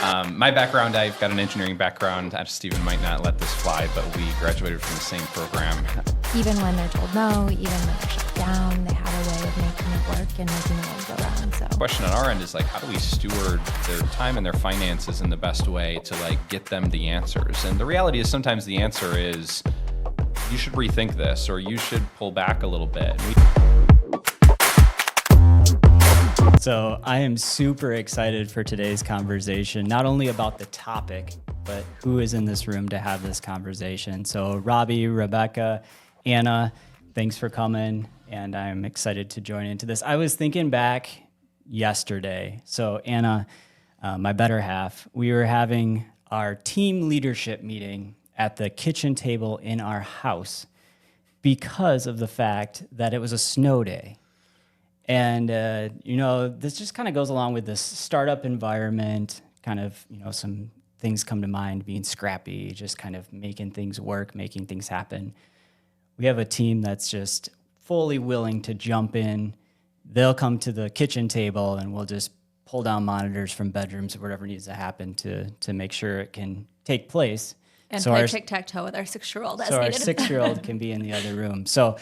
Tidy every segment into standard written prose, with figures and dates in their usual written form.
My background, I've got an engineering background. Stephen might not let this fly, but we graduated from the same program. Even when they're told no, even when they're shut down, they have a way of making it work and making the world go round. So The question on our end is like, how do we steward their time and their finances in the best way to like get them the answers? And the reality is sometimes the answer is you should rethink this or you should pull back a little bit. So I am super excited for today's conversation, not only about the topic, but who is in this room to have this conversation. So Robbie, Rebekah, Anna, thanks for coming, and I'm excited to join into this. I was thinking back yesterday. So Anna, my better half, we were having our team leadership meeting at the kitchen table in our house because of the fact that it was a snow day. And, this just kind of goes along with this startup environment, kind of, some things come to mind, being scrappy, just kind of making things work, making things happen. We have a team that's just fully willing to jump in. They'll come to the kitchen table and we'll just pull down monitors from bedrooms or whatever needs to happen to make sure it can take place. And play tic-tac-toe with our 6-year-old as needed. So our 6-year-old can be in the other room. So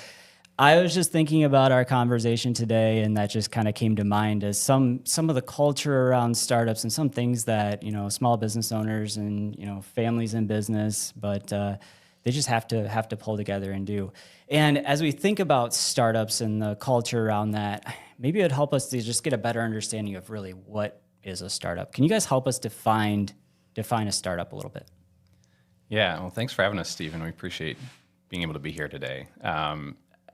I was just thinking about our conversation today, and that just kind of came to mind as some of the culture around startups and some things that, small business owners and, families in business, but they just have to pull together and do. And as we think about startups and the culture around that, maybe it'd help us to just get a better understanding of really what is a startup. Can you guys help us define a startup a little bit? Yeah, well, thanks for having us, Stephen. We appreciate being able to be here today.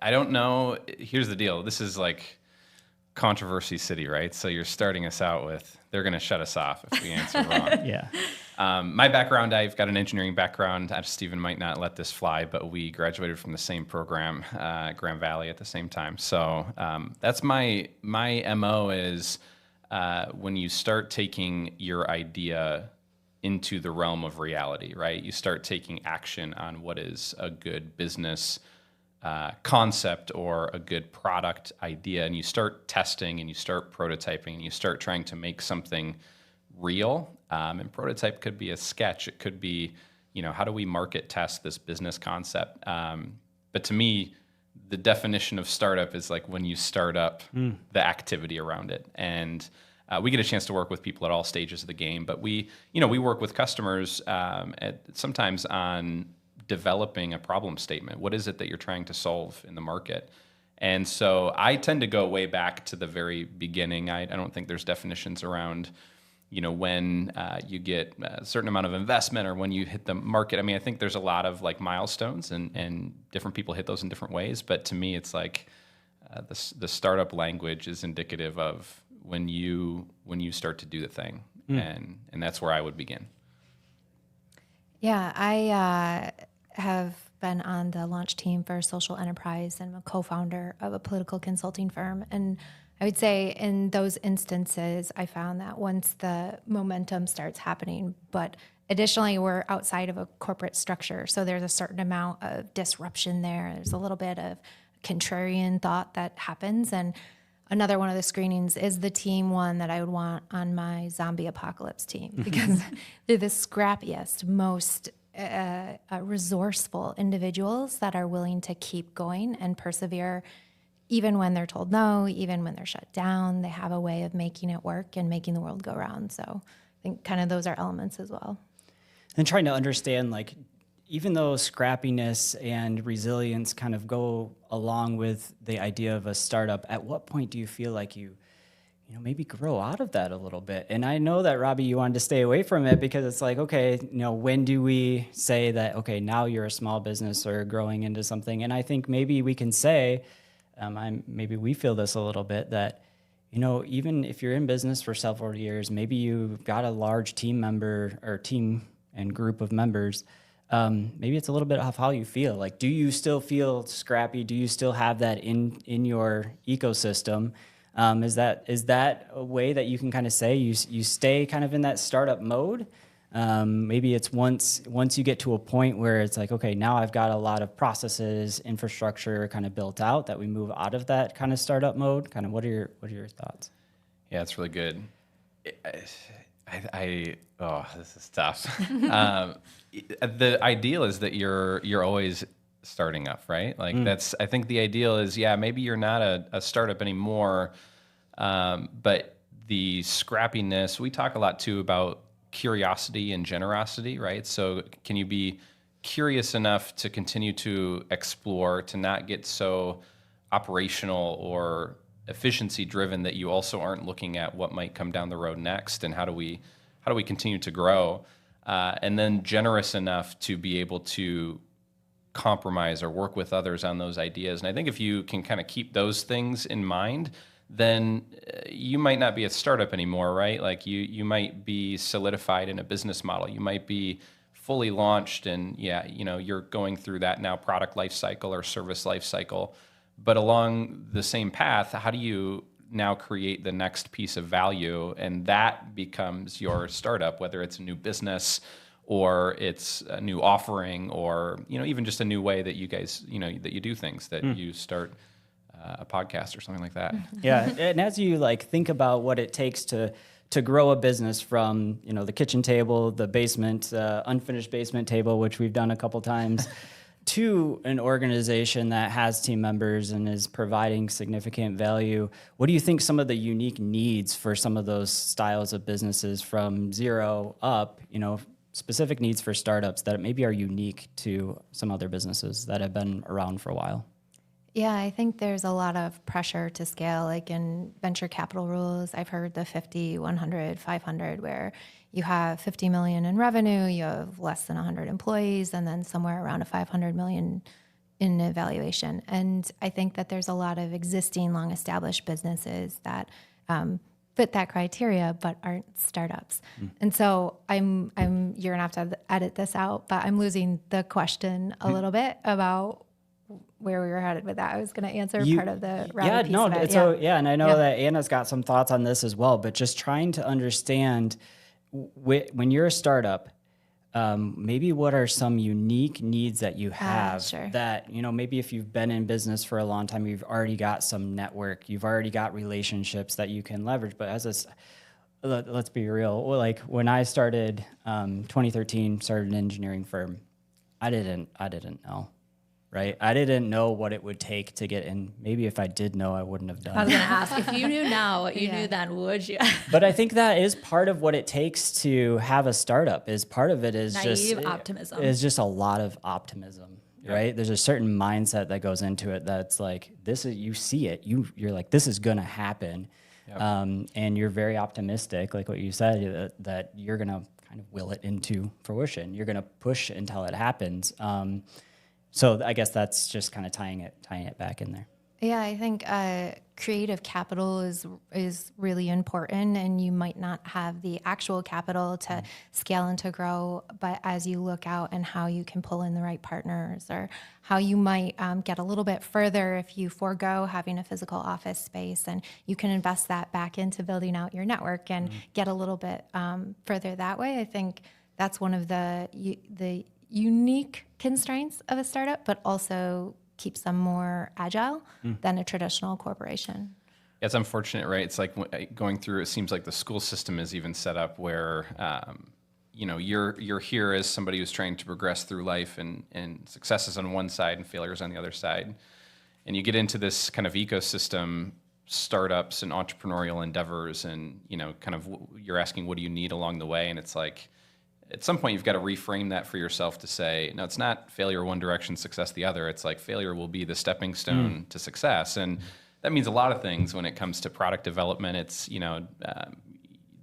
I don't know. Here's the deal. This is like controversy city, right? So you're starting us out with, they're going to shut us off if we answer wrong. Yeah. My background, I've got an engineering background. Stephen might not let this fly, but we graduated from the same program, Grand Valley, at the same time. So that's my MO is when you start taking your idea into the realm of reality, right? You start taking action on what is a good business concept or a good product idea, and you start testing and you start prototyping and you start trying to make something real. And prototype could be a sketch. It could be, how do we market test this business concept? But to me, the definition of startup is like when you start up the activity around it. And we get a chance to work with people at all stages of the game, but we work with customers sometimes on developing a problem statement. What is it that you're trying to solve in the market? And so I tend to go way back to the very beginning. I don't think there's definitions around, when you get a certain amount of investment or when you hit the market. I mean, I think there's a lot of like milestones and different people hit those in different ways. But to me, it's like the startup language is indicative of when you start to do the thing. And that's where I would begin. yeah, I have been on the launch team for Social Enterprise and I'm a co-founder of a political consulting firm. And I would say in those instances, I found that once the momentum starts happening, but additionally, we're outside of a corporate structure. So there's a certain amount of disruption there. There's a little bit of contrarian thought that happens. And another one of the screenings is the team one that I would want on my zombie apocalypse team because they're the scrappiest, most resourceful individuals that are willing to keep going and persevere even when they're told no, even when they're shut down. They have a way of making it work and making the world go round. So I think kind of those are elements as well. And trying to understand, like, even though scrappiness and resilience kind of go along with the idea of a startup, at what point do you feel like you maybe grow out of that a little bit? And I know that, Robbie, you wanted to stay away from it because it's like, okay, when do we say that, okay, now you're a small business or growing into something? And I think maybe we can say, maybe we feel this a little bit, that, even if you're in business for several years, maybe you've got a large team and group of members, maybe it's a little bit of how you feel. Like, do you still feel scrappy? Do you still have that in your ecosystem? Is that a way that you can kind of say you stay kind of in that startup mode? Maybe it's once you get to a point where it's like, okay, now I've got a lot of processes, infrastructure kind of built out, that we move out of that kind of startup mode. Kind of what are your thoughts? Yeah, it's really good. This is tough. The ideal is that you're always starting up, right? Like I think the ideal is, maybe you're not a startup anymore, but the scrappiness, we talk a lot too about curiosity and generosity, right? So can you be curious enough to continue to explore, to not get so operational or efficiency driven that you also aren't looking at what might come down the road next, and how do we continue to grow, and then generous enough to be able to compromise or work with others on those ideas. And I think if you can kind of keep those things in mind, then you might not be a startup anymore, right? Like you might be solidified in a business model. You might be fully launched, and you're going through that now product life cycle or service life cycle. But along the same path, how do you now create the next piece of value? And that becomes your startup, whether it's a new business or it's a new offering, or even just a new way that you guys that you do things, that you start a podcast or something like that. Yeah, and as you think about what it takes to grow a business from the kitchen table, the basement, unfinished basement table, which we've done a couple times, to an organization that has team members and is providing significant value, what do you think some of the unique needs for some of those styles of businesses from zero up, specific needs for startups that maybe are unique to some other businesses that have been around for a while? Yeah, I think there's a lot of pressure to scale, like in venture capital rules. I've heard the 50, 100, 500, where you have 50 million in revenue, you have less than 100 employees, and then somewhere around a 500 million in evaluation. And I think that there's a lot of existing long-established businesses that fit that criteria, but aren't startups. And so you're gonna have to edit this out, but I'm losing the question a little bit about where we were headed with that. I was going to answer part of the Robbie piece of it. And I know that Anna's got some thoughts on this as well, but just trying to understand when you're a startup, maybe what are some unique needs that you have that, maybe if you've been in business for a long time, you've already got some network, you've already got relationships that you can leverage. But let's be real, like when I started 2013, started an engineering firm, I didn't know. Right, I didn't know what it would take to get in. Maybe if I did know, I wouldn't have done it. I was going to ask, if you knew now what you knew then, would you? But I think that is part of what it takes to have a startup. Is part of it is naive optimism. Is just a lot of optimism, right? There's a certain mindset that goes into it that's like, this is, you see it, you're like, this is going to happen, and you're very optimistic, like what you said, that you're going to kind of will it into fruition. You're going to push until it happens. So I guess that's just kind of tying it back in there. Yeah, I think creative capital is really important, and you might not have the actual capital to scale and to grow, but as you look out and how you can pull in the right partners, or how you might get a little bit further if you forego having a physical office space, and you can invest that back into building out your network and get a little bit further that way. I think that's one of the unique constraints of a startup, but also keeps them more agile than a traditional corporation. It's unfortunate, right? It's like going through, it seems like the school system is even set up where, you're here as somebody who's trying to progress through life, and success is on one side and failures on the other side. And you get into this kind of ecosystem, startups and entrepreneurial endeavors, and, you're asking, what do you need along the way? And it's like, at some point, you've got to reframe that for yourself to say, no, it's not failure one direction, success the other. It's like failure will be the stepping stone to success. And that means a lot of things when it comes to product development. It's, the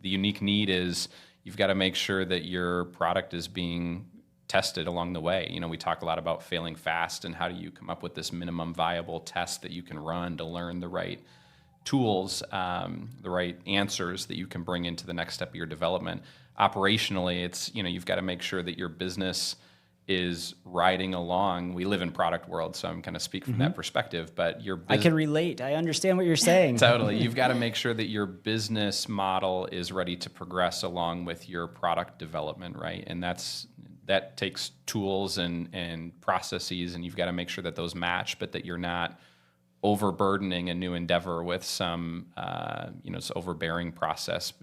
unique need is you've got to make sure that your product is being tested along the way. We talk a lot about failing fast, and how do you come up with this minimum viable test that you can run to learn the right tools, the right answers that you can bring into the next step of your development. Operationally, it's, you've got to make sure that your business is riding along. We live in product world, so I'm kind of speak from that perspective, but I can relate. I understand what you're saying. Totally. You've got to make sure that your business model is ready to progress along with your product development, right? And that takes tools and processes, and you've got to make sure that those match, but that you're not overburdening a new endeavor with some overbearing process.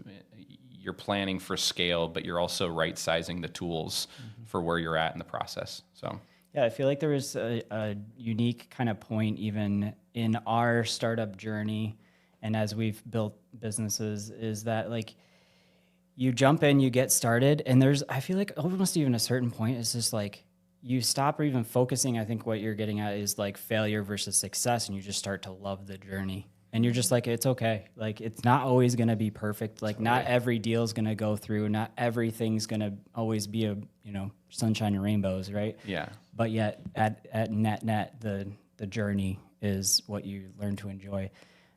you're planning for scale, but you're also right sizing the tools for where you're at in the process. So yeah, I feel like there was a unique kind of point even in our startup journey, and as we've built businesses, is that like you jump in, you get started, and I feel like almost even a certain point, it's just like you stop even focusing. I think what you're getting at is like failure versus success, and you just start to love the journey. And you're just like, it's okay. Like, it's not always going to be perfect. Like, not every deal is going to go through. Not everything's going to always be sunshine and rainbows, right? yeah. But yet, at net, the journey is what you learn to enjoy.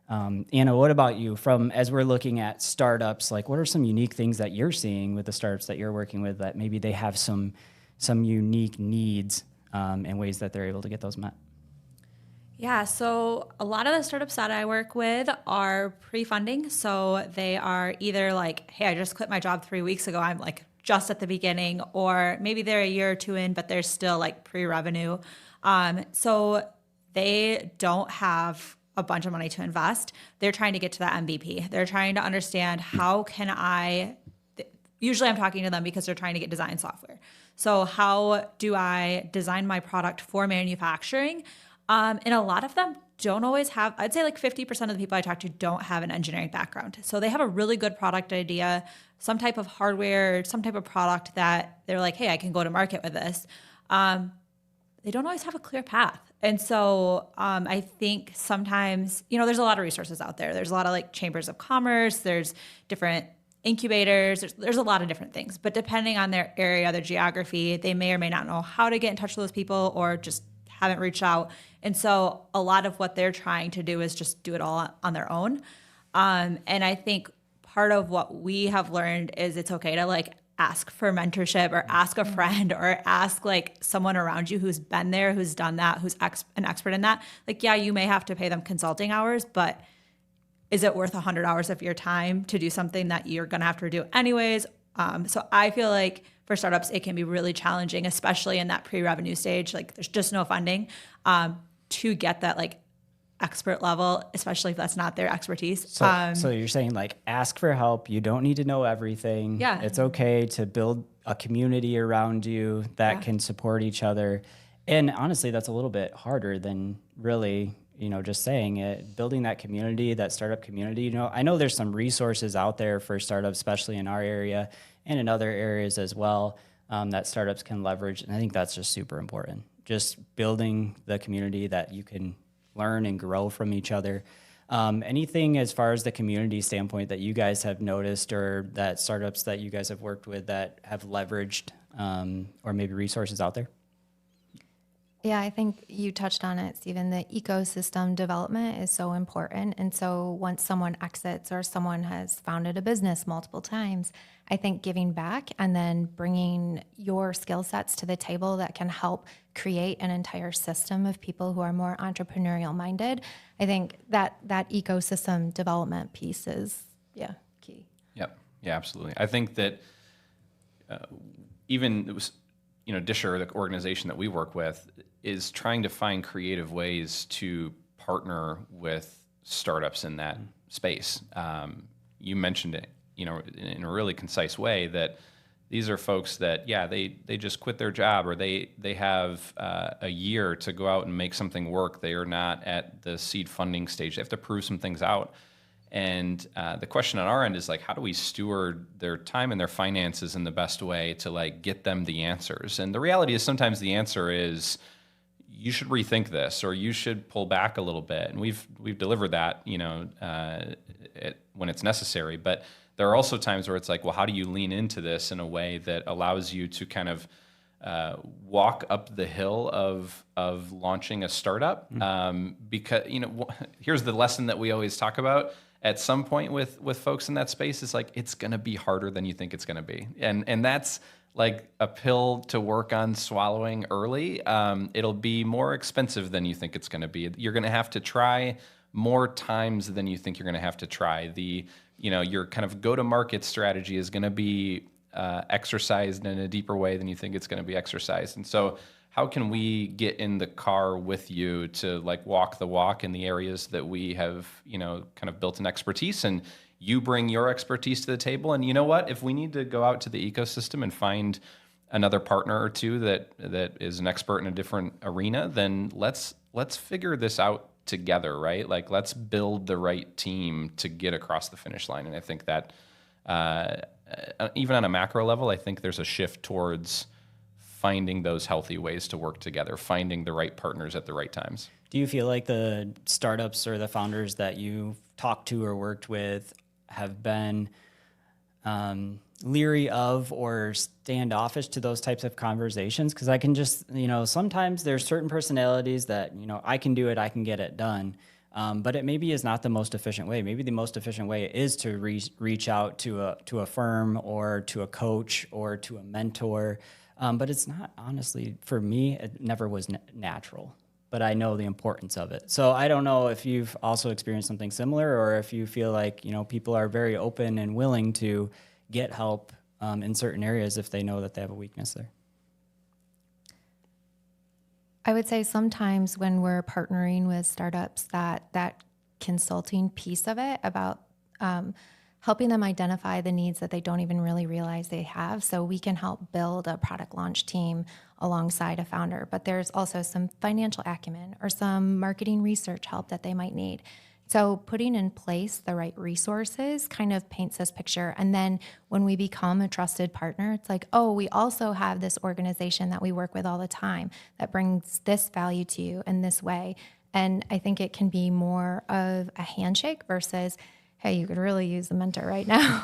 Anna, what about you? As we're looking at startups, like, what are some unique things that you're seeing with the startups that you're working with that maybe they have some unique needs and ways that they're able to get those met? Yeah, so a lot of the startups that I work with are pre-funding. So they are either like, hey, I just quit my job 3 weeks ago. I'm like just at the beginning, or maybe they're a year or two in, but they're still like pre-revenue. So they don't have a bunch of money to invest. They're trying to get to that MVP. They're trying to understand how can usually I'm talking to them because they're trying to get design software. So how do I design my product for manufacturing? And a lot of them don't always have, I'd say like 50% of the people I talk to don't have an engineering background. So they have a really good product idea, some type of hardware, some type of product that they're like, hey, I can go to market with this. They don't always have a clear path. And so I think sometimes, there's a lot of resources out there. There's a lot of like chambers of commerce, there's different incubators, there's a lot of different things. But depending on their area, their geography, they may or may not know how to get in touch with those people or just haven't reached out. And so a lot of what they're trying to do is just do it all on their own. And I think part of what we have learned is it's okay to like ask for mentorship or ask a friend or ask like someone around you who's been there, who's done that, who's an expert in that. Like, yeah, you may have to pay them consulting hours, but is it worth 100 hours of your time to do something that you're going to have to do anyways? So I feel like for startups, it can be really challenging, especially in that pre-revenue stage. Like there's just no funding to get that like expert level, especially if that's not their expertise. So you're saying like ask for help. You don't need to know everything. Yeah. It's okay to build a community around you that can support each other. And honestly, that's a little bit harder than really, just saying it, building that community, that startup community. I know there's some resources out there for startups, especially in our area and in other areas as well, that startups can leverage. And I think that's just super important. Just building the community that you can learn and grow from each other. Anything as far as the community standpoint that you guys have noticed or that startups that you guys have worked with that have leveraged or maybe resources out there? Yeah, I think you touched on it, Stephen. The ecosystem development is so important. And so once someone exits or someone has founded a business multiple times, I think giving back and then bringing your skill sets to the table that can help create an entire system of people who are more entrepreneurial minded. I think that ecosystem development piece is, key. Yep. Yeah, absolutely. I think that even it was, Disher, the organization that we work with, is trying to find creative ways to partner with startups in that space. You mentioned it, in a really concise way that these are folks that, they just quit their job or they have a year to go out and make something work. They are not at the seed funding stage. They have to prove some things out. And the question on our end is like, how do we steward their time and their finances in the best way to like get them the answers? And the reality is sometimes the answer is you should rethink this or you should pull back a little bit. And we've delivered that, when it's necessary. But there are also times where it's like, well, how do you lean into this in a way that allows you to kind of walk up the hill of launching a startup? Because, here's the lesson that we always talk about. At some point with folks in that space, it's like, it's going to be harder than you think it's going to be. And that's like a pill to work on swallowing early. It'll be more expensive than you think it's going to be. You're going to have to try more times than you think you're going to have to try. Your kind of go-to-market strategy is going to be exercised in a deeper way than you think it's going to be exercised. And so how can we get in the car with you to like walk the walk in the areas that we have, kind of built an expertise? And you bring your expertise to the table. And you know what? If we need to go out to the ecosystem and find another partner or two that is an expert in a different arena, then let's figure this out together, right? Like, let's build the right team to get across the finish line. And I think that even on a macro level, I think there's a shift towards finding those healthy ways to work together, finding the right partners at the right times. Do you feel like the startups or the founders that you've talked to or worked with have been leery of or standoffish to those types of conversations? Because I can just, sometimes there's certain personalities that, I can do it, I can get it done. But it maybe is not the most efficient way. Maybe the most efficient way is to reach out to a firm or to a coach or to a mentor. But it's not, honestly, for me, it never was natural. But I know the importance of it. So I don't know if you've also experienced something similar, or if you feel like, people are very open and willing to get help in certain areas if they know that they have a weakness there. I would say sometimes when we're partnering with startups, that consulting piece of it about helping them identify the needs that they don't even really realize they have, so we can help build a product launch team alongside a founder. But there's also some financial acumen or some marketing research help that they might need. So putting in place the right resources kind of paints this picture. And then when we become a trusted partner, it's like, oh, we also have this organization that we work with all the time that brings this value to you in this way. And I think it can be more of a handshake versus, hey, you could really use the mentor right now.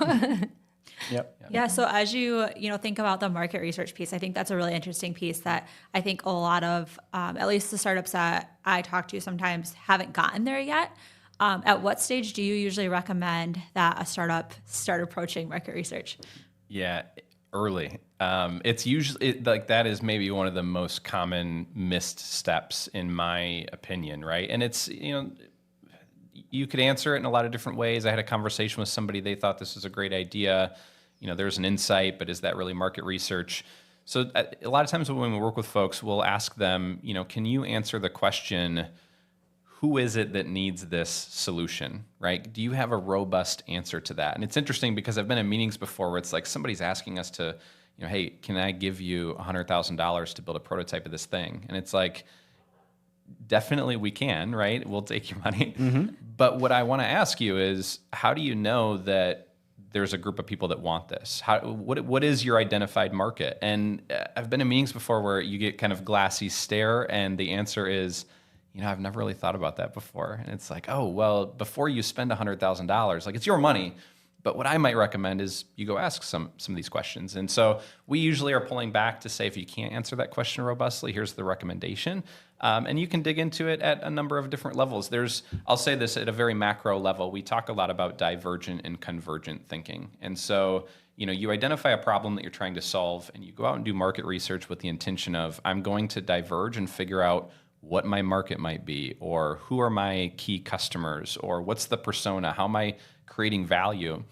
Yep. Yeah. So as you think about the market research piece, I think that's a really interesting piece that I think a lot of, at least the startups that I talk to sometimes haven't gotten there yet. At what stage do you usually recommend that a startup start approaching market research? Yeah, early. It's usually like that is maybe one of the most common missed steps in my opinion, right? And it's, you could answer it in a lot of different ways. I had a conversation with somebody, they thought this was a great idea. There's an insight, but is that really market research? So a lot of times when we work with folks, we'll ask them, can you answer the question, who is it that needs this solution, right? Do you have a robust answer to that? And it's interesting because I've been in meetings before where it's like somebody's asking us to, hey, can I give you $100,000 to build a prototype of this thing? And it's like, definitely we can, right? We'll take your money. Mm-hmm. But what I want to ask you is, how do you know that there's a group of people that want this? What is your identified market? And I've been in meetings before where you get kind of glassy stare and the answer is, I've never really thought about that before. And it's like, oh, well, before you spend $100,000, like it's your money. But what I might recommend is you go ask some of these questions. And so we usually are pulling back to say, if you can't answer that question robustly, here's the recommendation. And you can dig into it at a number of different levels. I'll say this at a very macro level. We talk a lot about divergent and convergent thinking. And so, you identify a problem that you're trying to solve and you go out and do market research with the intention of, I'm going to diverge and figure out what my market might be, or who are my key customers, or what's the persona, how am I creating value?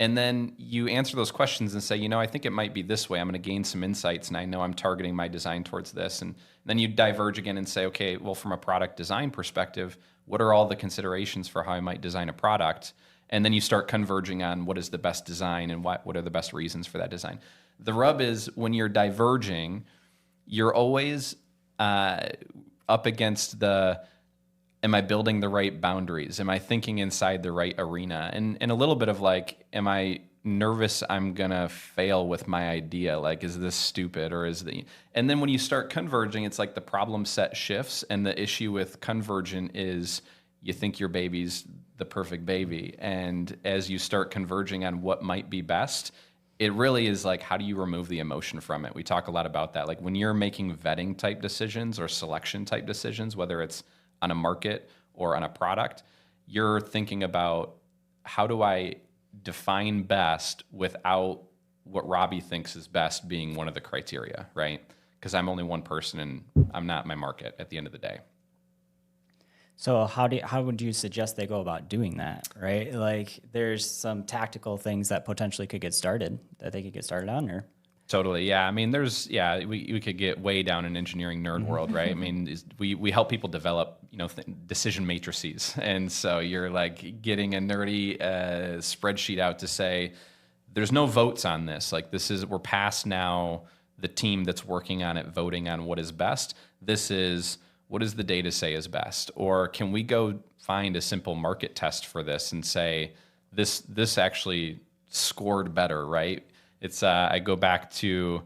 And then you answer those questions and say, I think it might be this way. I'm going to gain some insights, and I know I'm targeting my design towards this. And then you diverge again and say, okay, well, from a product design perspective, what are all the considerations for how I might design a product? And then you start converging on what is the best design and what are the best reasons for that design. The rub is when you're diverging, you're always up against am I building the right boundaries? Am I thinking inside the right arena? And a little bit of like, am I nervous I'm gonna fail with my idea? Like, is this stupid or and then when you start converging, it's like the problem set shifts, and the issue with convergent is you think your baby's the perfect baby. And as you start converging on what might be best, it really is like, how do you remove the emotion from it? We talk a lot about that. Like when you're making vetting type decisions or selection type decisions, whether it's on a market or on a product, you're thinking about, how do I define best without what Robbie thinks is best being one of the criteria, right? Because I'm only one person and I'm not my market at the end of the day. So how would you suggest they go about doing that, right? Like there's some tactical things that potentially could get started, that they could get started on, or? Totally. Yeah. I mean, we could get way down in engineering nerd world, right? I mean, we help people develop, decision matrices. And so you're like getting a nerdy spreadsheet out to say, there's no votes on this. Like we're past now the team that's working on it, voting on what is best. This is, what does the data say is best? Or can we go find a simple market test for this and say, this actually scored better, right? It's I go back to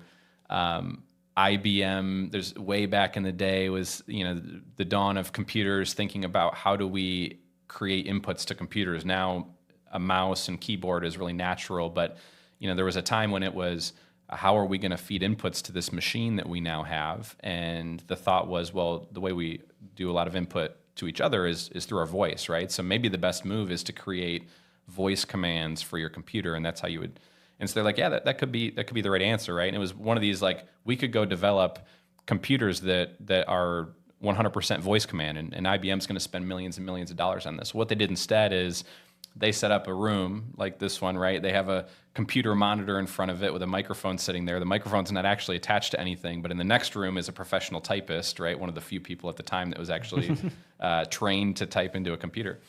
IBM. There's way back in the day was the dawn of computers, thinking about how do we create inputs to computers. Now a mouse and keyboard is really natural, but there was a time when it was how are we going to feed inputs to this machine that we now have? And the thought was, well, the way we do a lot of input to each other is through our voice, right? So maybe the best move is to create voice commands for your computer, and that's how you would. And so they're like, yeah, that could be the right answer, right? And it was one of these like we could go develop computers that are 100% voice command, and IBM's going to spend millions and millions of dollars on this. What they did instead is they set up a room like this one, right? They have a computer monitor in front of it with a microphone sitting there. The microphone's not actually attached to anything, but in the next room is a professional typist, right? One of the few people at the time that was actually trained to type into a computer.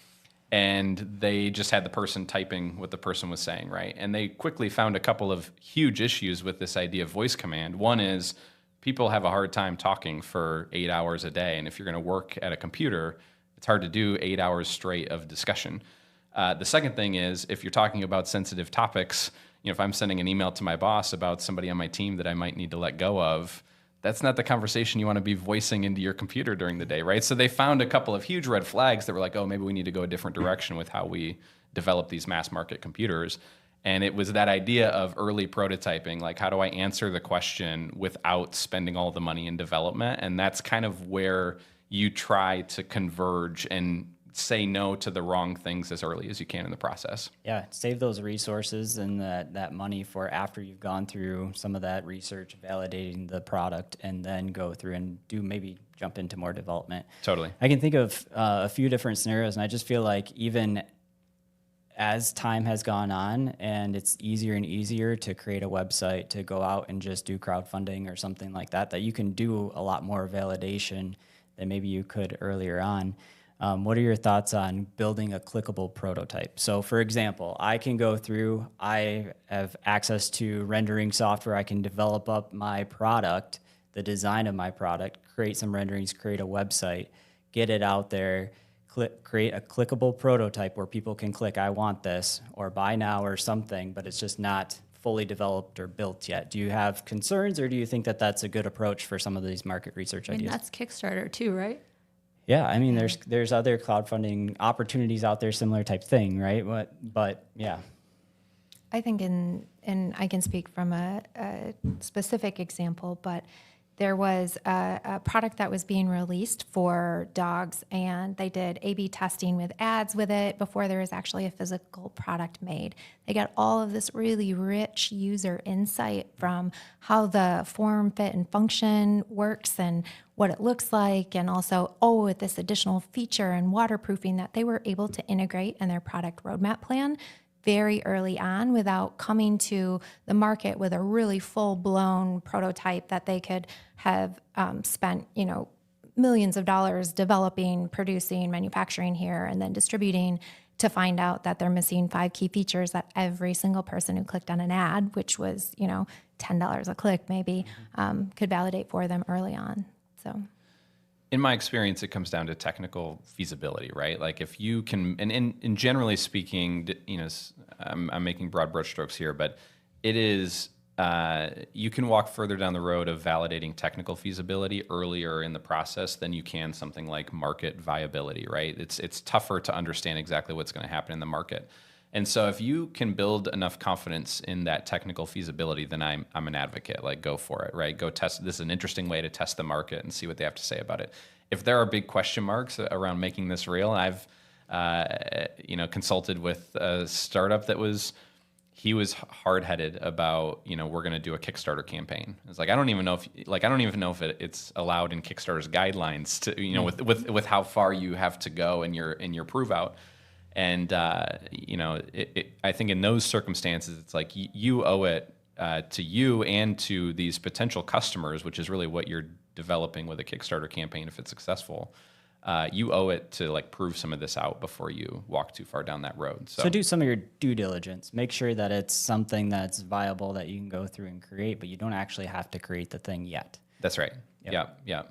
And they just had the person typing what the person was saying, right? And they quickly found a couple of huge issues with this idea of voice command. One is people have a hard time talking for 8 hours a day. And if you're going to work at a computer, it's hard to do 8 hours straight of discussion. The second thing is if you're talking about sensitive topics, if I'm sending an email to my boss about somebody on my team that I might need to let go of, that's not the conversation you want to be voicing into your computer during the day, right? So they found a couple of huge red flags that were like, oh, maybe we need to go a different direction with how we develop these mass market computers. And it was that idea of early prototyping, like how do I answer the question without spending all the money in development? And that's kind of where you try to converge and say no to the wrong things as early as you can in the process. Yeah, save those resources and that money for after you've gone through some of that research, validating the product, and then go through and maybe jump into more development. Totally. I can think of a few different scenarios, and I just feel like even as time has gone on and it's easier and easier to create a website, to go out and just do crowdfunding or something like that, that you can do a lot more validation than maybe you could earlier on. What are your thoughts on building a clickable prototype? So for example, I can go through, I have access to rendering software. I can develop up my product, the design of my product, create some renderings, create a website, get it out there, create a clickable prototype where people can click, I want this, or buy now or something, but it's just not fully developed or built yet. Do you have concerns, or do you think that that's a good approach for some of these market research ideas? That's Kickstarter too, right? Yeah, I mean, there's other crowdfunding opportunities out there, similar type thing, right? But yeah. I think and I can speak from a specific example, but there was a product that was being released for dogs, and they did A/B testing with ads with it before there was actually a physical product made. They got all of this really rich user insight from how the form, fit, and function works and what it looks like, and also, with this additional feature and waterproofing that they were able to integrate in their product roadmap plan very early on without coming to the market with a really full-blown prototype that they could have spent, millions of dollars developing, producing, manufacturing here, and then distributing, to find out that they're missing 5 key features that every single person who clicked on an ad, which was, $10 a click maybe, could validate for them early on. So, in my experience, it comes down to technical feasibility, right? Like if you can, and generally speaking, I'm making broad brushstrokes here, but it is, you can walk further down the road of validating technical feasibility earlier in the process than you can something like market viability, right? It's tougher to understand exactly what's going to happen in the market. And so if you can build enough confidence in that technical feasibility, then I'm an advocate. Like, go for it, right? Go test. This is an interesting way to test the market and see what they have to say about it. If there are big question marks around making this real, I've consulted with a startup that was hard-headed about, we're going to do a Kickstarter campaign. It's like I don't even know if it's allowed in Kickstarter's guidelines to with how far you have to go in your prove out. And I think in those circumstances, it's like you owe it to you and to these potential customers, which is really what you're developing with a Kickstarter campaign if it's successful. You owe it to like prove some of this out before you walk too far down that road. So do some of your due diligence. Make sure that it's something that's viable that you can go through and create, but you don't actually have to create the thing yet. That's right. Yeah.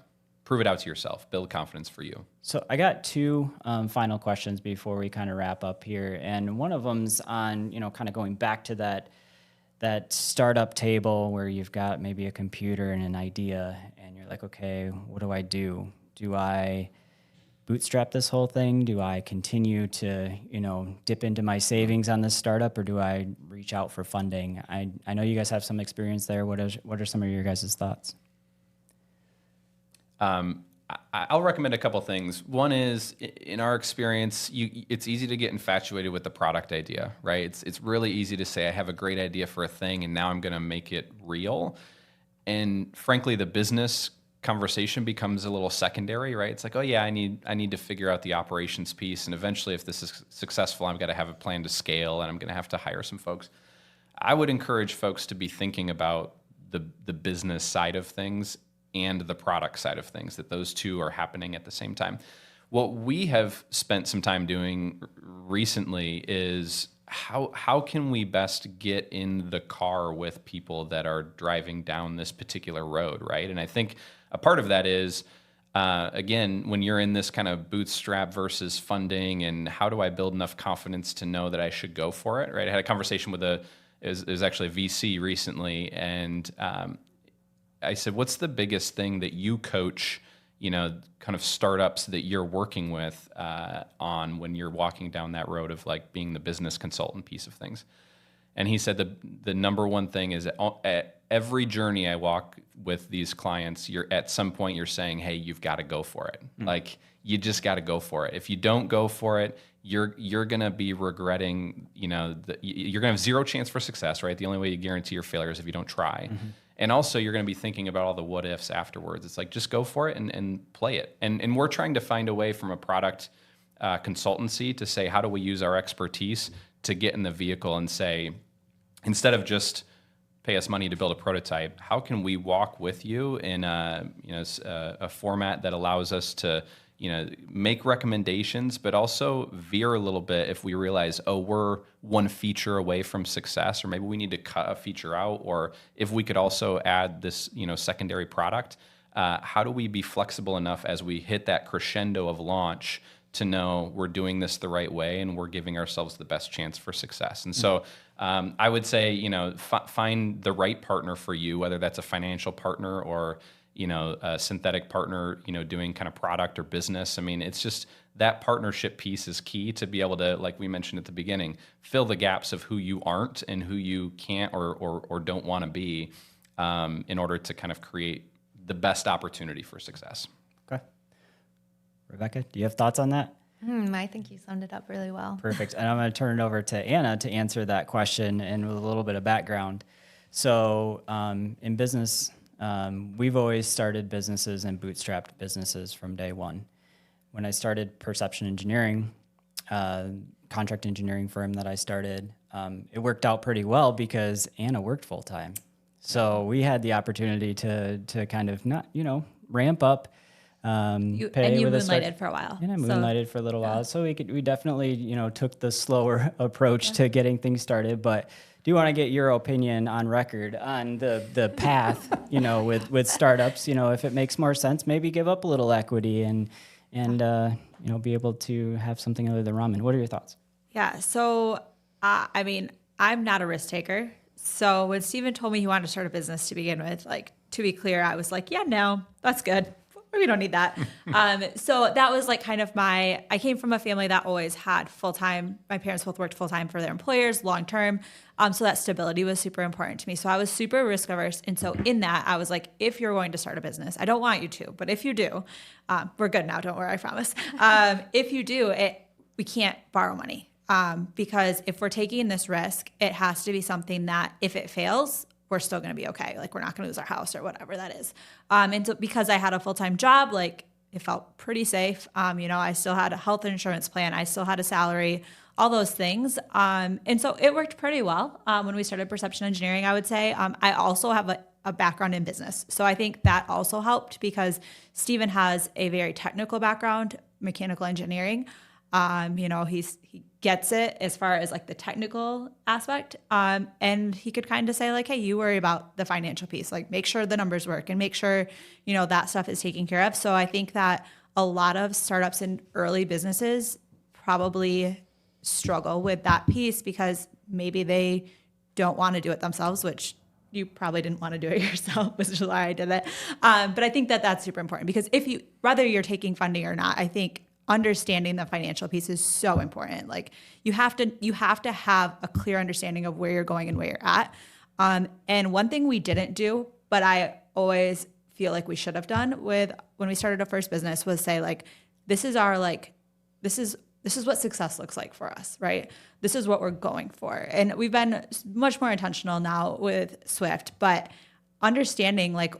Prove it out to yourself. Build confidence for you. So I got two final questions before we kind of wrap up here. And one of them's on, kind of going back to that startup table where you've got maybe a computer and an idea and you're like, okay, what do I do? Do I bootstrap this whole thing? Do I continue to, dip into my savings on this startup, or do I reach out for funding? I know you guys have some experience there. What are some of your guys' thoughts? I'll recommend a couple things. One is, in our experience, it's easy to get infatuated with the product idea, right? It's really easy to say, I have a great idea for a thing, and now I'm going to make it real. And frankly, the business conversation becomes a little secondary, right? It's like, oh yeah, I need to figure out the operations piece, and eventually, if this is successful, I've got to have a plan to scale, and I'm going to have to hire some folks. I would encourage folks to be thinking about the business side of things and the product side of things, that those two are happening at the same time. What we have spent some time doing recently is how can we best get in the car with people that are driving down this particular road, right? And I think a part of that is, again, when you're in this kind of bootstrap versus funding, and how do I build enough confidence to know that I should go for it, right? I had a conversation with it was actually a VC recently, and I said, what's the biggest thing that you coach, kind of startups that you're working with on when you're walking down that road of like being the business consultant piece of things? And he said the number one thing is at every journey I walk with these clients, at some point you're saying, hey, you've got to go for it. Mm-hmm. Like, you just got to go for it. If you don't go for it, you're going to be regretting, you're going to have zero chance for success, right? The only way you guarantee your failure is if you don't try. Mm-hmm. And also, you're going to be thinking about all the what ifs afterwards. It's like, just go for it and play it. And we're trying to find a way from a product consultancy to say, how do we use our expertise to get in the vehicle and say, instead of just pay us money to build a prototype, how can we walk with you in a format that allows us to make recommendations, but also veer a little bit if we realize, oh, we're one feature away from success, or maybe we need to cut a feature out, or if we could also add this, secondary product. How do we be flexible enough as we hit that crescendo of launch to know we're doing this the right way and we're giving ourselves the best chance for success? And so I would say, find the right partner for you, whether that's a financial partner or a synthetic partner, doing kind of product or business. I mean, it's just that partnership piece is key to be able to, like we mentioned at the beginning, fill the gaps of who you aren't and who you can't or don't want to be in order to kind of create the best opportunity for success. Okay. Rebekah, do you have thoughts on that? I think you summed it up really well. Perfect. And I'm going to turn it over to Anna to answer that question and with a little bit of background. So in business, we've always started businesses and bootstrapped businesses from day one. When I started Perception Engineering, contract engineering firm that I started, it worked out pretty well because Anna worked full time. So we had the opportunity to kind of not, ramp up. You moonlighted for a while. And I moonlighted for a little while. So we definitely, took the slower approach to getting things started. But do you want to get your opinion on record on the path, with startups? If it makes more sense, maybe give up a little equity and be able to have something other than ramen. What are your thoughts? Yeah. So, I'm not a risk taker. So when Steven told me he wanted to start a business to begin with, to be clear, I was like, yeah, no, that's good. We don't need that. So that was kind of I came from a family that always had full-time. My parents both worked full-time for their employers, long-term. So that stability was super important to me. So I was super risk averse. And so in that, I was like, if you're going to start a business, I don't want you to, but if you do, we're good now. Don't worry, I promise. If you do we can't borrow money. Because if we're taking this risk, it has to be something that if it fails, we're still going to be okay. We're not going to lose our house or whatever that is. And so because I had a full-time job, it felt pretty safe. I still had a health insurance plan. I still had a salary. all those things. And so it worked pretty well when we started perception engineering, I would say. I also have a background in business. So I think that also helped because Steven has a very technical background, mechanical engineering. He gets it as far as like the technical aspect. And he could kind of say like, hey, you worry about the financial piece, like make sure the numbers work and make sure, that stuff is taken care of. So I think that a lot of startups and early businesses probably struggle with that piece because maybe they don't want to do it themselves, which you probably didn't want to do it yourself, which is why I did it. But I think that that's super important because whether you're taking funding or not, I think understanding the financial piece is so important. Like you have to have a clear understanding of where you're going and where you're at. And one thing we didn't do, but I always feel like we should have done when we started our first business was say like, this is what success looks like for us, right? This is what we're going for. And we've been much more intentional now with SWYFT, but understanding like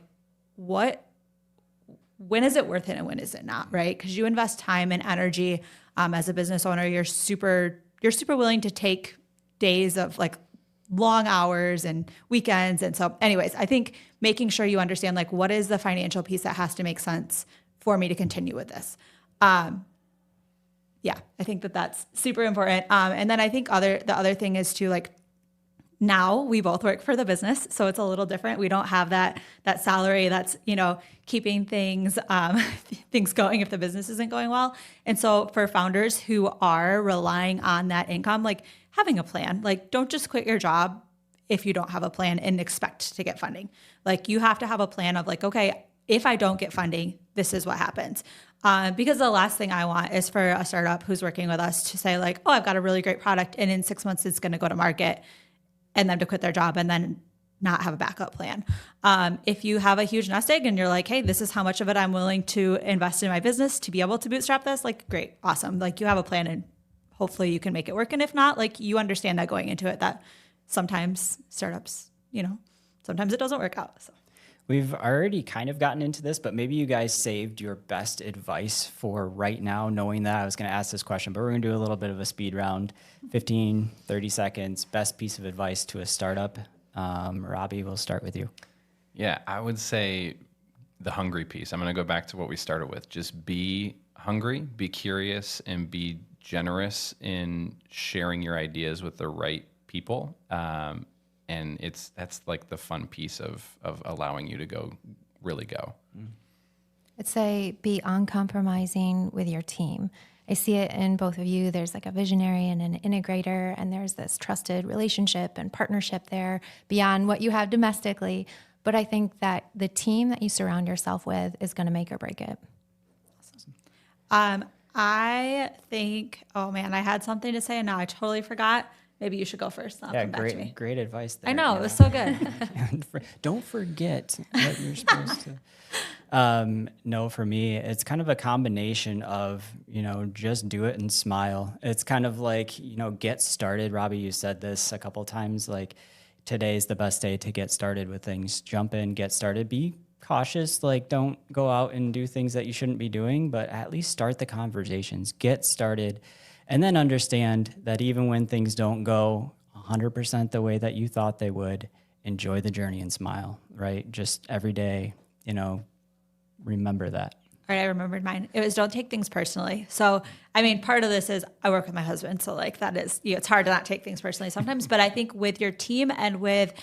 when is it worth it and when is it not, right? Because you invest time and energy as a business owner. You're super willing to take days of like long hours and weekends. And so anyways, I think making sure you understand like what is the financial piece that has to make sense for me to continue with this. Yeah, I think that that's super important. And then I think the other thing is to like, now we both work for the business, so it's a little different. We don't have that salary that's keeping things going if the business isn't going well. And so for founders who are relying on that income, like having a plan, like don't just quit your job if you don't have a plan and expect to get funding. Like you have to have a plan of like, okay, if I don't get funding, this is what happens. Because the last thing I want is for a startup who's working with us to say like, oh, I've got a really great product and in 6 months it's going to go to market, and them to quit their job and then not have a backup plan. If you have a huge nest egg and you're like, hey, this is how much of it I'm willing to invest in my business to be able to bootstrap this, like great, awesome. Like you have a plan and hopefully you can make it work. And if not, like you understand that going into it, that sometimes startups, sometimes it doesn't work out. So. We've already kind of gotten into this, but maybe you guys saved your best advice for right now, knowing that I was going to ask this question, but we're going to do a little bit of a speed round, 15, 30 seconds, best piece of advice to a startup. Robbie, we'll start with you. Yeah, I would say the hungry piece. I'm going to go back to what we started with. Just be hungry, be curious, and be generous in sharing your ideas with the right people. And that's like the fun piece of allowing you to really go. I'd say be uncompromising with your team. I see it in both of you. There's like a visionary and an integrator, and there's this trusted relationship and partnership there beyond what you have domestically. But I think that the team that you surround yourself with is going to make or break it. I think, oh man, I had something to say and now I totally forgot. Maybe you should go first. I'll come back to me. Great advice there. I know, it was so good. Don't forget what you're supposed to. No, for me, it's kind of a combination of, just do it and smile. It's kind of like, get started. Robbie, you said this a couple times, like today's the best day to get started with things. Jump in, get started, be cautious. Like don't go out and do things that you shouldn't be doing, but at least start the conversations, get started. And then understand that even when things don't go 100% the way that you thought they would, enjoy the journey and smile, right? Just every day, remember that. All right, I remembered mine. It was don't take things personally. So, part of this is I work with my husband. So like that is, it's hard to not take things personally sometimes. But I think with your team and with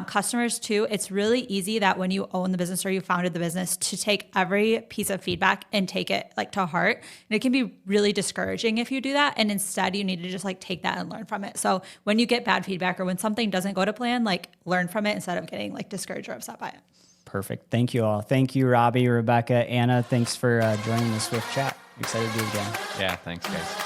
customers too, it's really easy that when you own the business or you founded the business to take every piece of feedback and take it like to heart. And it can be really discouraging if you do that. And instead you need to just like take that and learn from it. So when you get bad feedback or when something doesn't go to plan, like learn from it instead of getting like discouraged or upset by it. Perfect. Thank you all. Thank you, Robbie, Rebekah, Anna. Thanks for joining the SWYFT chat. Excited to do it again. Yeah, thanks, guys.